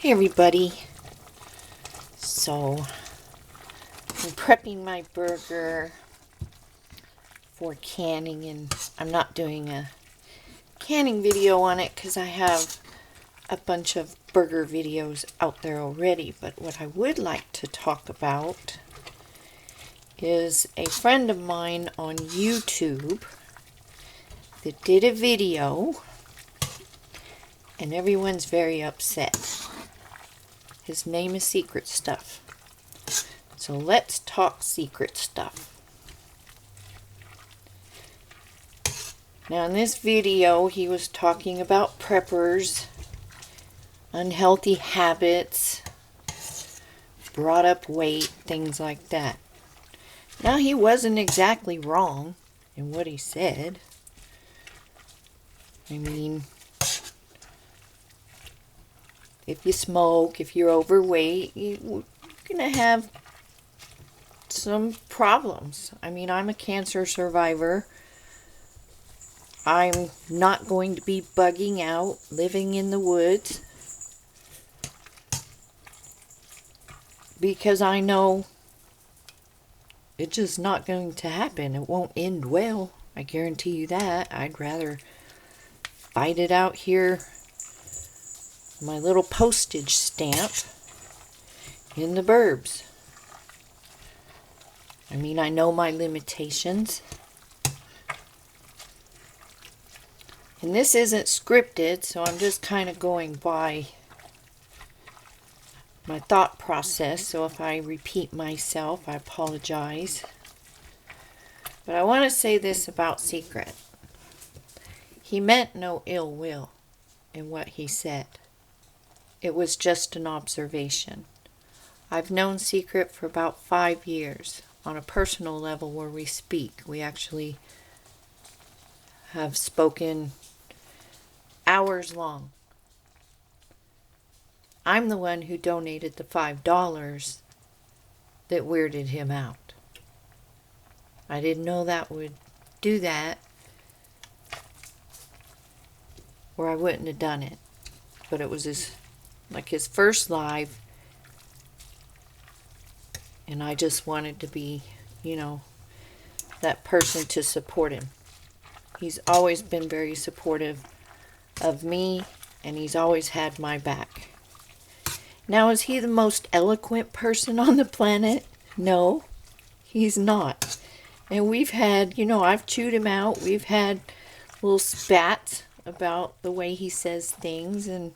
Hey everybody. So, I'm prepping my burger for canning, and I'm not doing a canning video on it because I have a bunch of burger videos out there already. But what I would like to talk about is a friend of mine on YouTube that did a video, and everyone's very upset. His name is Secret Stuff. So let's talk secret stuff. Now in this video he was talking about preppers, unhealthy habits, brought up weight, things like that. Now he wasn't exactly wrong in what he said. I mean, if you smoke, if you're overweight, you're gonna have some problems. I mean, I'm a cancer survivor. I'm not going to be bugging out, living in the woods, because I know it's just not going to happen. It won't end well. I guarantee you that. I'd rather fight it out here, my little postage stamp in the burbs. I mean, I know my limitations. And this isn't scripted, so I'm just kind of going by my thought process. So if I repeat myself, I apologize. But I want to say this about Secret. He meant no ill will in what he said. It was just an observation. I've known Secret for about 5 years on a personal level where we speak. We actually have spoken hours long. I'm the one who donated the $5 that weirded him out. I didn't know that would do that, or I wouldn't have done it. But it was his first live, and I just wanted to be, that person to support him. He's always been very supportive of me, and he's always had my back. Now, is he the most eloquent person on the planet? No, he's not. And we've had, I've chewed him out. We've had little spats about the way he says things and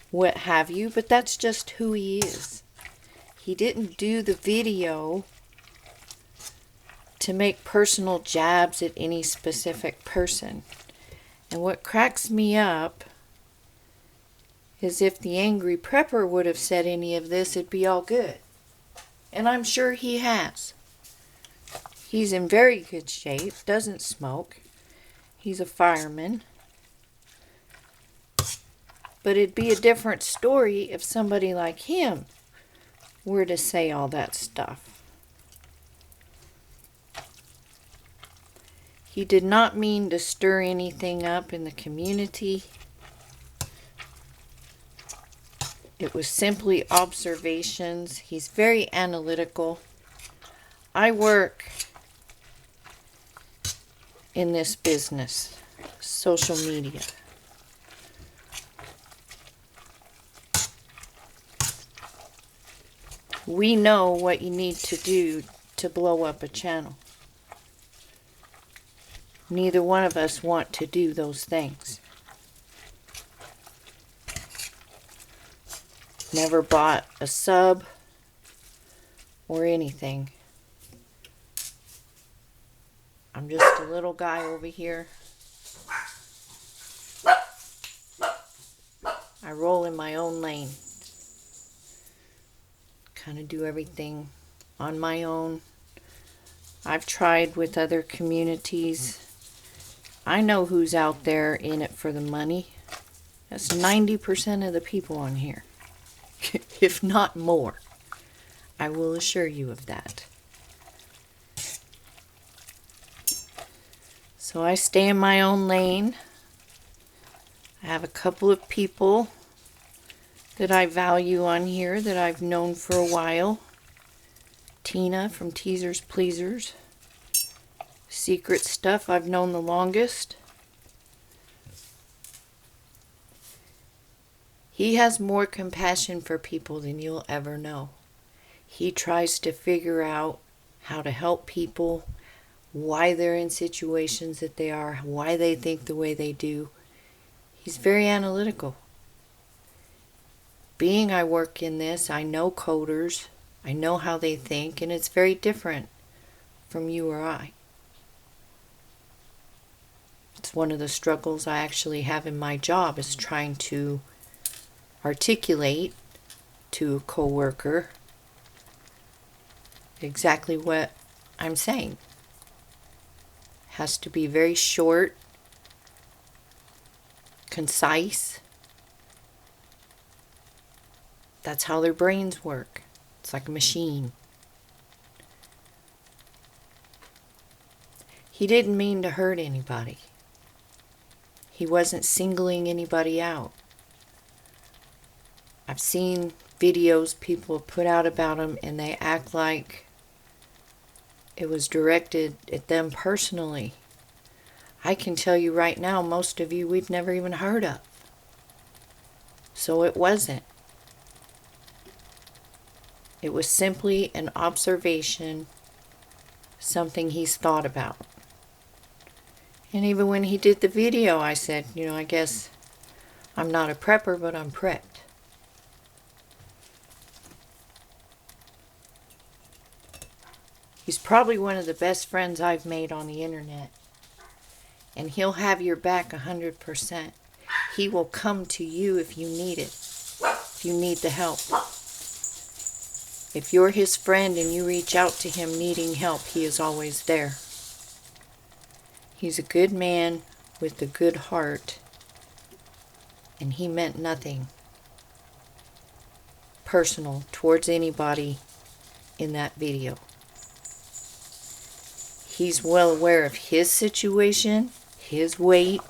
what have you, but that's just who he is. He didn't do the video to make personal jabs at any specific person. And what cracks me up is if the angry prepper would have said any of this, it'd be all good. And I'm sure he has. He's in very good shape, doesn't smoke. He's a fireman. But it'd be a different story if somebody like him were to say all that stuff. He did not mean to stir anything up in the community. It was simply observations. He's very analytical. I work in this business, social media. We know what you need to do to blow up a channel. Neither one of us want to do those things. Never bought a sub or anything. I'm just a little guy over here. I roll in my own lane. Kind of do everything on my own. I've tried with other communities. I know who's out there in it for the money. That's 90% of the people on here, if not more. I will assure you of that. So I stay in my own lane. I have a couple of people that I value on here that I've known for a while. Tina from Teasers Pleasers. Secret Stuff I've known the longest. He has more compassion for people than you'll ever know. He tries to figure out how to help people, why they're in situations that they are, why they think the way they do. He's very analytical. Being I work in this, I know coders, I know how they think, and it's very different from you or I. It's one of the struggles I actually have in my job, is trying to articulate to a coworker exactly what I'm saying. Has to be very short, concise. That's how their brains work. It's like a machine. He didn't mean to hurt anybody. He wasn't singling anybody out. I've seen videos people put out about him and they act like it was directed at them personally. I can tell you right now, most of you we've never even heard of. So it wasn't. It was simply an observation, something he's thought about. And even when he did the video, I said, I guess I'm not a prepper, but I'm prepped. He's probably one of the best friends I've made on the internet. And he'll have your back 100%. He will come to you if you need it, if you need the help. If you're his friend and you reach out to him needing help, he is always there. He's a good man with a good heart, and he meant nothing personal towards anybody in that video. He's well aware of his situation, his weight.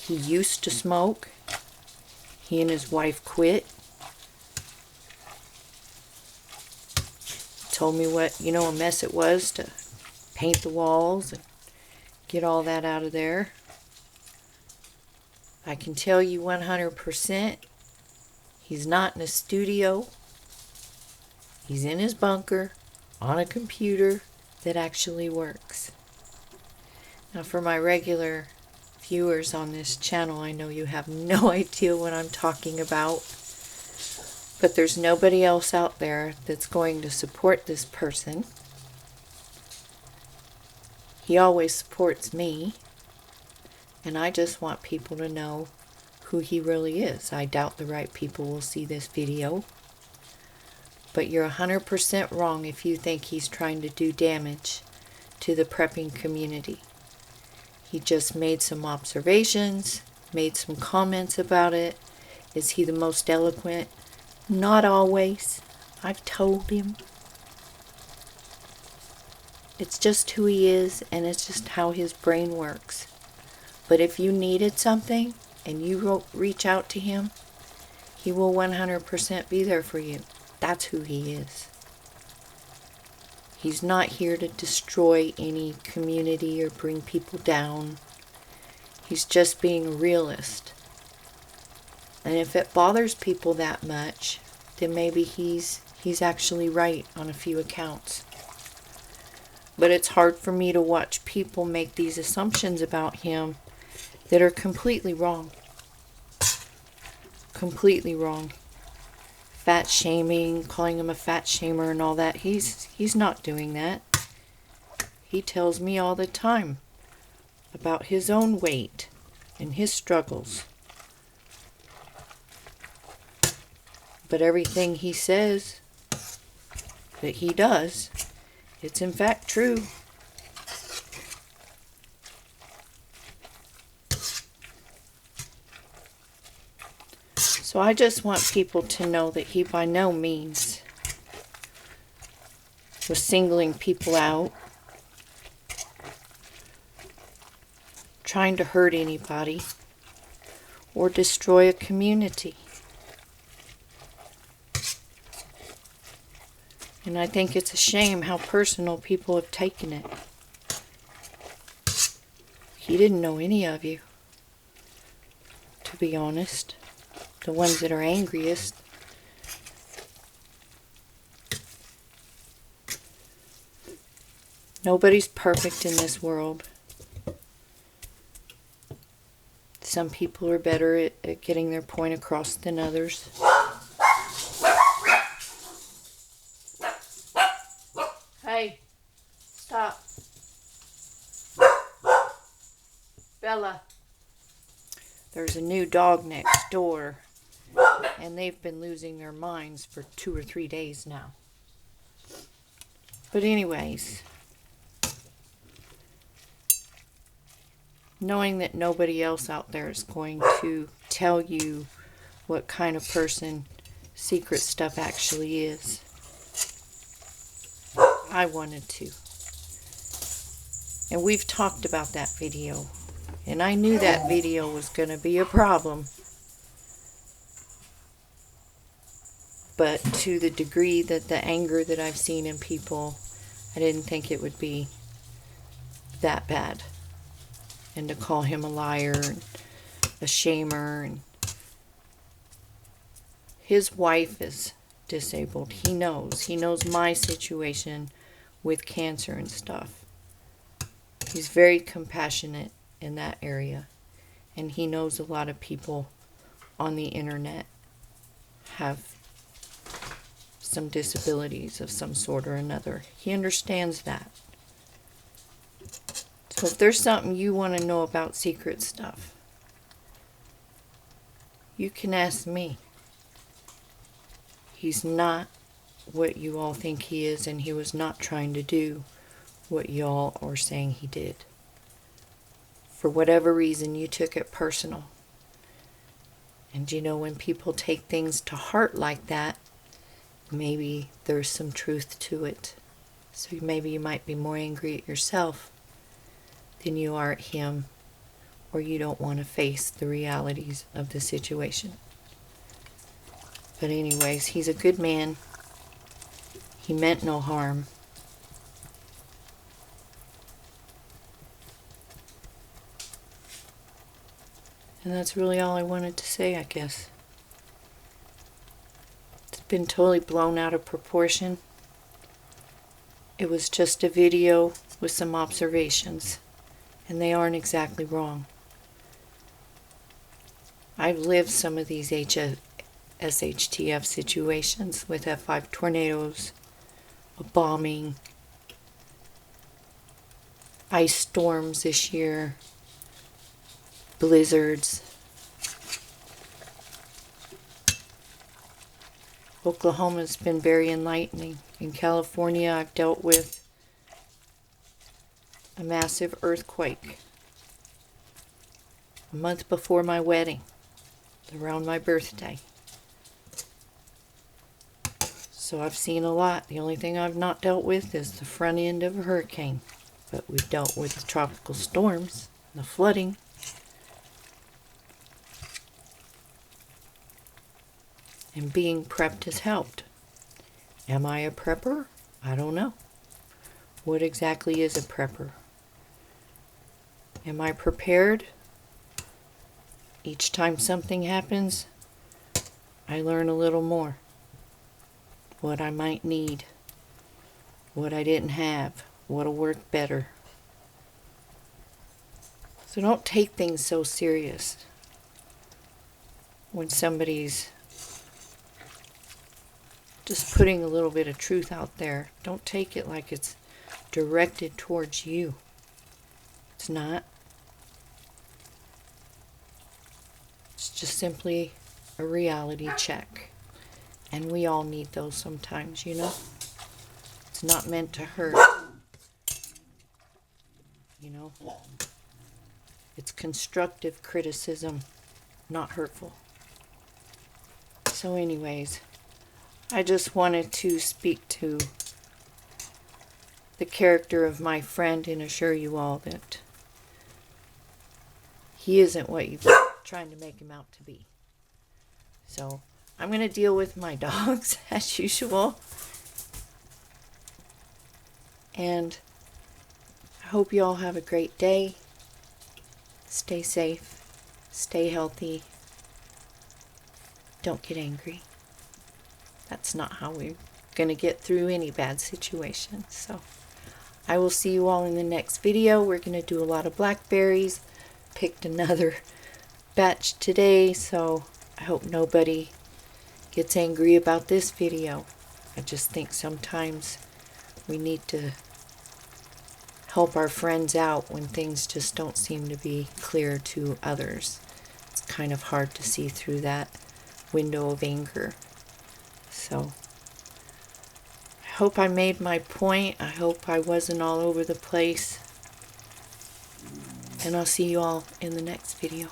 He used to smoke. He and his wife quit. Told me what, a mess it was to paint the walls and get all that out of there. I can tell you 100%, he's not in a studio. He's in his bunker on a computer that actually works. Now, for my regular viewers on this channel, I know you have no idea what I'm talking about, but there's nobody else out there that's going to support this person. He always supports me, and I just want people to know who he really is. I doubt the right people will see this video, but you're 100% wrong if you think he's trying to do damage to the prepping community. He just made some observations, made some comments about it. Is he the most eloquent? Not always. I've told him. It's just who he is, and it's just how his brain works. But if you needed something and you reach out to him, he will 100% be there for you. That's who he is. He's not here to destroy any community or bring people down. He's just being a realist. And if it bothers people that much, then maybe he's actually right on a few accounts. But it's hard for me to watch people make these assumptions about him that are completely wrong. Completely wrong. Fat shaming, calling him a fat shamer and all that. He's not doing that. He tells me all the time about his own weight and his struggles. But everything he says that he does, it's in fact true. So I just want people to know that he by no means was singling people out, trying to hurt anybody, or destroy a community. And I think it's a shame how personal people have taken it. He didn't know any of you, to be honest. The ones that are angriest. Nobody's perfect in this world. Some people are better at getting their point across than others. Hey, stop. Bella. There's a new dog next door, and they've been losing their minds for 2 or 3 days now. But anyways, knowing that nobody else out there is going to tell you what kind of person secret stuff actually is, I wanted to. And we've talked about that video. And I knew that video was going to be a problem. But to the degree that the anger that I've seen in people, I didn't think it would be that bad. And to call him a liar and a shamer. And his wife is disabled. He knows. He knows my situation with cancer and stuff. He's very compassionate in that area. And he knows a lot of people on the internet have some disabilities of some sort or another. He understands that. So if there's something you want to know about secret stuff, you can ask me. He's not what you all think he is, and he was not trying to do what y'all are saying he did. For whatever reason, you took it personal. And you know, when people take things to heart like that, maybe there's some truth to it. So maybe you might be more angry at yourself than you are at him, or you don't want to face the realities of the situation. But anyways, he's a good man. He meant no harm. And that's really all I wanted to say, I guess. It's been totally blown out of proportion. It was just a video with some observations, and they aren't exactly wrong. I've lived some of these SHTF situations with F5 tornadoes, a bombing, ice storms this year, blizzards. Oklahoma's been very enlightening. In California, I've dealt with a massive earthquake a month before my wedding, around my birthday. So I've seen a lot. The only thing I've not dealt with is the front end of a hurricane. But we've dealt with the tropical storms, the flooding. And being prepped has helped. Am I a prepper? I don't know. What exactly is a prepper? Am I prepared? Each time something happens, I learn a little more. What I might need. What I didn't have. What'll work better. So don't take things so serious. When somebody's just putting a little bit of truth out there, don't take it like it's directed towards you. It's not. It's just simply a reality check. And we all need those sometimes, you know? It's not meant to hurt. You know? It's constructive criticism, not hurtful. So anyways, I just wanted to speak to the character of my friend and assure you all that he isn't what you're trying to make him out to be. So I'm going to deal with my dogs as usual. And I hope you all have a great day. Stay safe. Stay healthy. Don't get angry. That's not how we're going to get through any bad situation. So I will see you all in the next video. We're going to do a lot of blackberries. Picked another batch today, so I hope nobody gets angry about this video. I just think sometimes we need to help our friends out when things just don't seem to be clear to others. It's kind of hard to see through that window of anger. So I hope I made my point. I hope I wasn't all over the place. And I'll see you all in the next video.